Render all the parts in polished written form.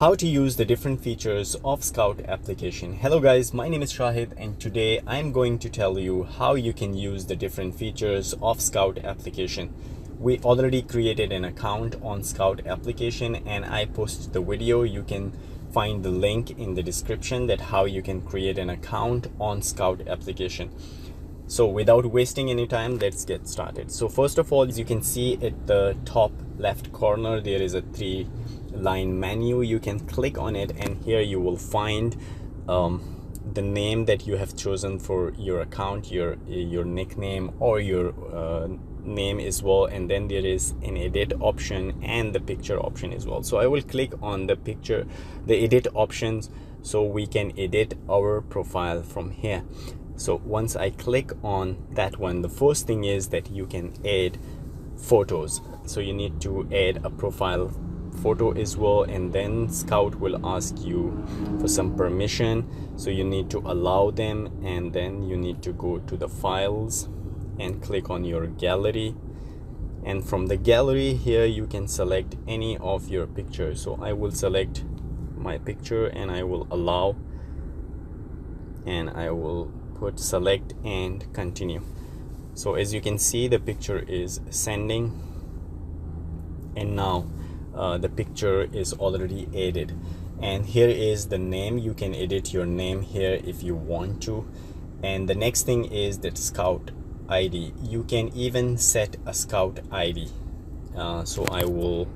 How to use the different features of Skout application. Hello guys, my name is Shahid and today I'm going to tell you how you can use the different features of Skout application. We already created an account on Skout application and I posted the video. You can find the link in the description that how you can create an account on Skout application. So without wasting any time, let's get started. So first of all, as you can see at the top left corner, there is a 3-line menu. You can click on it and here you will find the name that you have chosen for your account, your nickname or your name as well, and then there is an edit option and the picture option as well. So I will click on the edit options so we can edit our profile from here. So once I click on that one, the first thing is that you can add photos. So you need to add a profile photo as well, and then Skout will ask you for some permission. So you need to allow them, and then you need to go to the files and click on your gallery. And from the gallery here, you can select any of your pictures. So I will select my picture and I will allow, and I will put select and continue. So as you can see, the picture is sending, and now the picture is already added. And here is the name. You can edit your name here if you want to. And the next thing is that Skout ID. You can even set a Skout ID. So I will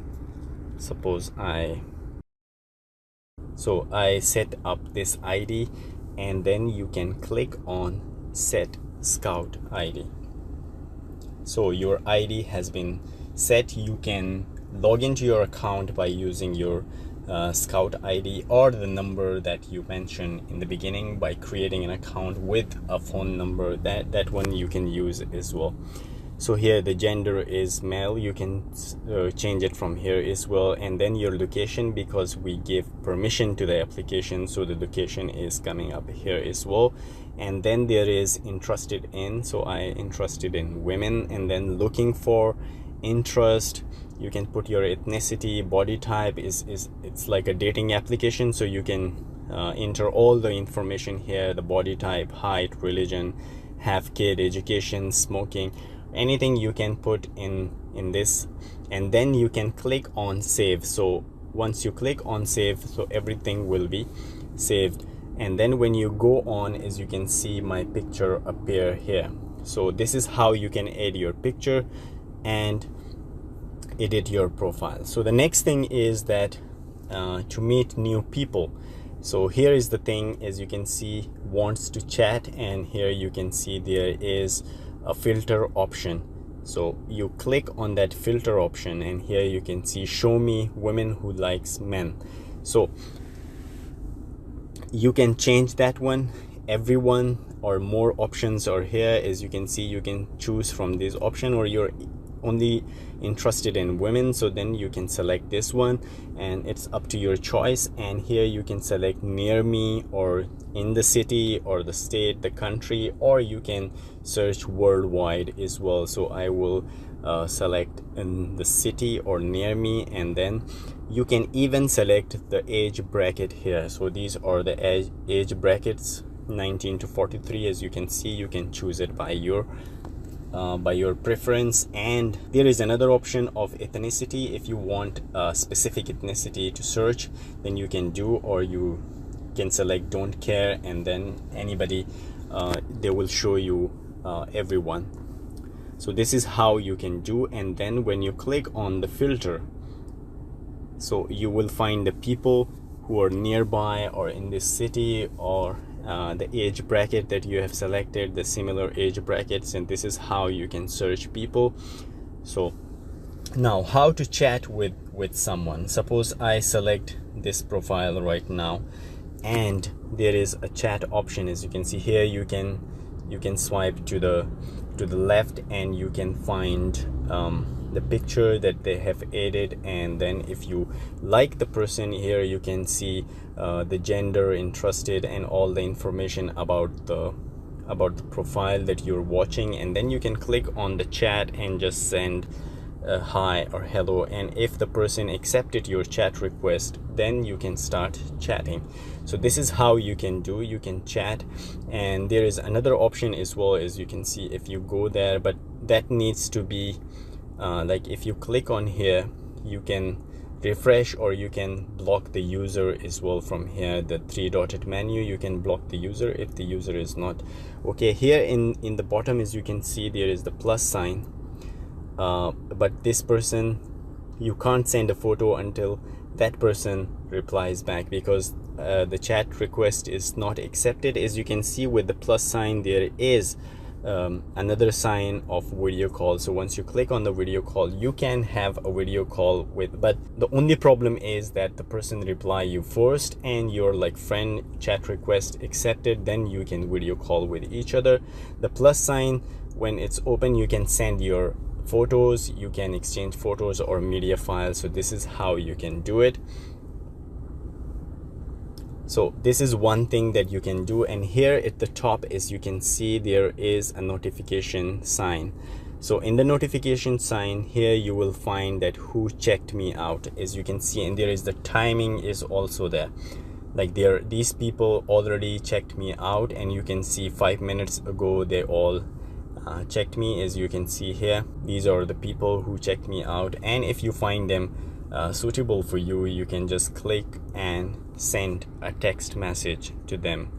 I set up this ID, and then you can click on set Skout ID. So your ID has been set. You can log into your account by using your Skout ID or the number that you mentioned in the beginning by creating an account with a phone number. That one you can use as well. So here the gender is male. You can change it from here as well, and then your location, because we give permission to the application, so the location is coming up here as well. And then there is interested in, so I interested in women, and then looking for interest. You can put your ethnicity, body type. It's like a dating application, so you can enter all the information here: the body type, height, religion, have kid, education, smoking, anything you can put in this. And then you can click on save. So once you click on save, so everything will be saved. And then when you go on, as you can see, my picture appear here. So this is how you can add your picture and edit your profile. So the next thing is that to meet new people. So here is the thing, as you can see, wants to chat, and here you can see there is a filter option. So you click on that filter option, and here you can see show me women who likes men. So you can change that one. Everyone or more options are here. As you can see, you can choose from this option, or you're only interested in women, so then you can select this one, and it's up to your choice. And here you can select near me, or in the city, or the state, the country, or you can search worldwide as well. So I will select in the city or near me, and then you can even select the age bracket here. So these are the age brackets, 19 to 43. As you can see, you can choose it by your preference. And there is another option of ethnicity. If you want a specific ethnicity to search, then you can do, or you can select don't care, and then anybody, they will show you everyone. So this is how you can do. And then when you click on the filter, so you will find the people who are nearby or in this city, or the age bracket that you have selected, the similar age brackets, and this is how you can search people. So now, how to chat with someone. Suppose I select this profile right now, and there is a chat option. As you can see here, you can swipe to the left, and you can find the picture that they have added. And then if you like the person, here you can see the gender, interested, and all the information about the profile that you're watching. And then you can click on the chat and just send hi or hello, and if the person accepted your chat request, then you can start chatting. So this is how you can chat. And there is another option as well, as you can see if you go there, but that needs to be like if you click on here, you can refresh or you can block the user as well. From here, the three-dotted menu, you can block the user if the user is not okay. Here in the bottom, as you can see, there is the plus sign, but this person, you can't send a photo until that person replies back, because the chat request is not accepted. As you can see with the plus sign, there is another sign of video call. So once you click on the video call, you can have a video call with, but the only problem is that the person reply you first and your like friend chat request accepted, then you can video call with each other. The plus sign, when it's open, you can send your photos, you can exchange photos or media files. So this is how you can do it. So this is one thing that you can do. And here at the top, as you can see, there is a notification sign. So in the notification sign here, you will find that who checked me out, as you can see, and there is the timing is also there. Like these people already checked me out, and you can see 5 minutes ago they all checked me. As you can see here, these are the people who checked me out, and if you find them suitable for you, you can just click and send a text message to them.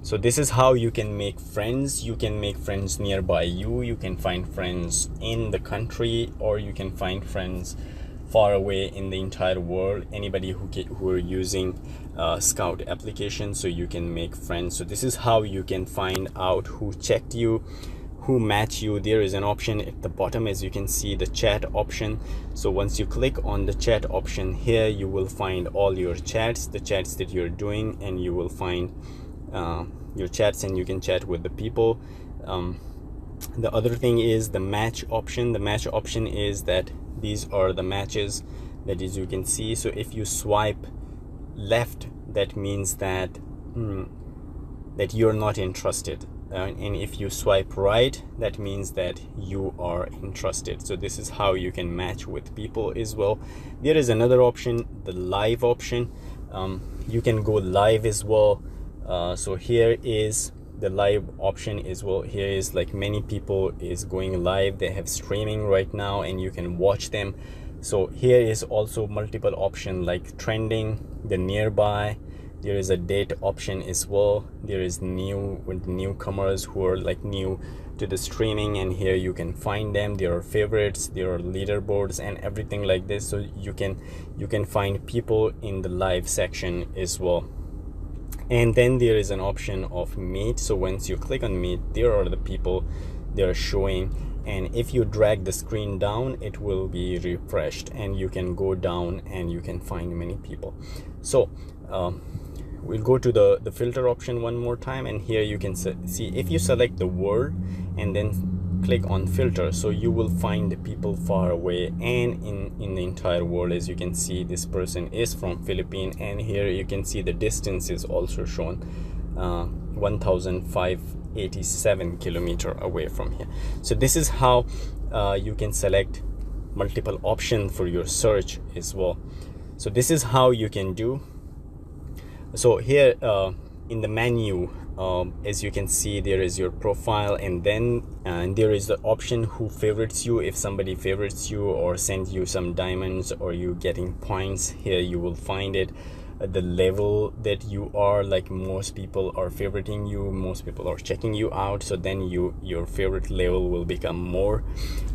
So this is how you can make friends. You can make friends nearby you, you can find friends in the country, or you can find friends far away in the entire world, anybody who are using Skout application. So you can make friends. So this is how you can find out who checked you, who match you. There is an option at the bottom, as you can see, the chat option. So once you click on the chat option here, you will find all your chats, the chats that you're doing, and you will find your chats, and you can chat with the people. The other thing is the match option. The match option is that these are the matches that, as you can see. So if you swipe left, that means that that you're not interested, and if you swipe right, that means that you are interested. So this is how you can match with people as well. There is another option, the live option. You can go live as well. So here is the live option as well. Here is like many people is going live, they have streaming right now, and you can watch them. So here is also multiple option like trending, the nearby. There is a date option as well. There is new with newcomers who are like new to the streaming, and here you can find them. There are favorites, there are leaderboards and everything like this. So you can find people in the live section as well. And then there is an option of meet. So once you click on meet, there are the people they are showing, and if you drag the screen down, it will be refreshed, and you can go down and you can find many people. So we'll go to the filter option one more time, and here you can see if you select the word and then click on filter, so you will find the people far away and in the entire world. As you can see, this person is from Philippines, and here you can see the distance is also shown, 1587 kilometer away from here. So this is how you can select multiple options for your search as well. So this is how you can do. So here in the menu, as you can see, there is your profile, and then there is the option who favorites you. If somebody favorites you or sends you some diamonds or you getting points, here you will find it. The level that you are, like most people are favoriting you, most people are checking you out, so then your favorite level will become more.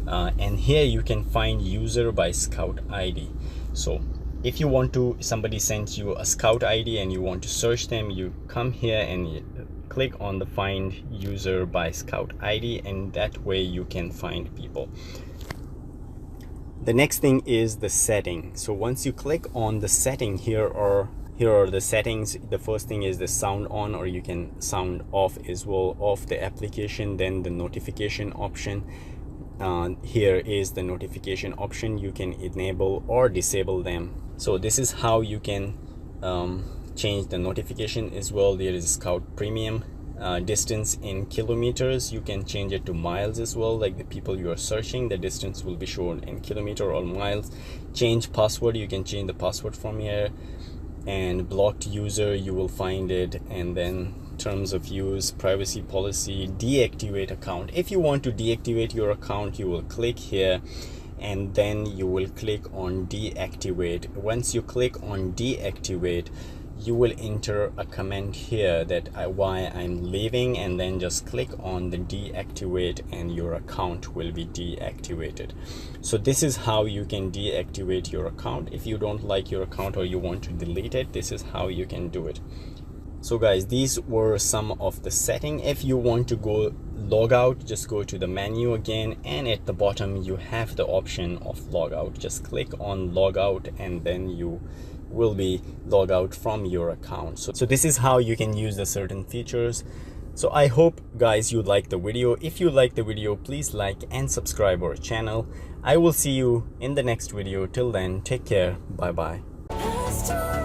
And here you can find user by Skout ID. So if you want to, somebody sends you a Skout ID and you want to search them, you come here and you click on the find user by Skout ID, and that way you can find people. The next thing is the setting. So once you click on the setting, here are the settings. The first thing is the sound on, or you can sound off as well of the application. Then the notification option. Here is the notification option. You can enable or disable them. So this is how you can change the notification as well. There is Skout Premium distance in kilometers, you can change it to miles as well. Like the people you are searching, the distance will be shown in kilometer or miles. Change password, you can change the password from here. And blocked user, you will find it. And then terms of use, privacy policy, deactivate account. If you want to deactivate your account, you will click here and then you will click on deactivate. Once you click on deactivate, you will enter a comment here that why I'm leaving, and then just click on the deactivate and your account will be deactivated. So this is how you can deactivate your account. If you don't like your account or you want to delete it, this is how you can do it. So guys, these were some of the setting. If you want to go log out, just go to the menu again, and at the bottom you have the option of log out. Just click on log out and then you will be log out from your account. So this is how you can use the certain features. So I hope guys you like the video. If you like the video, please like and subscribe our channel. I will see you in the next video. Till then, take care. Bye bye.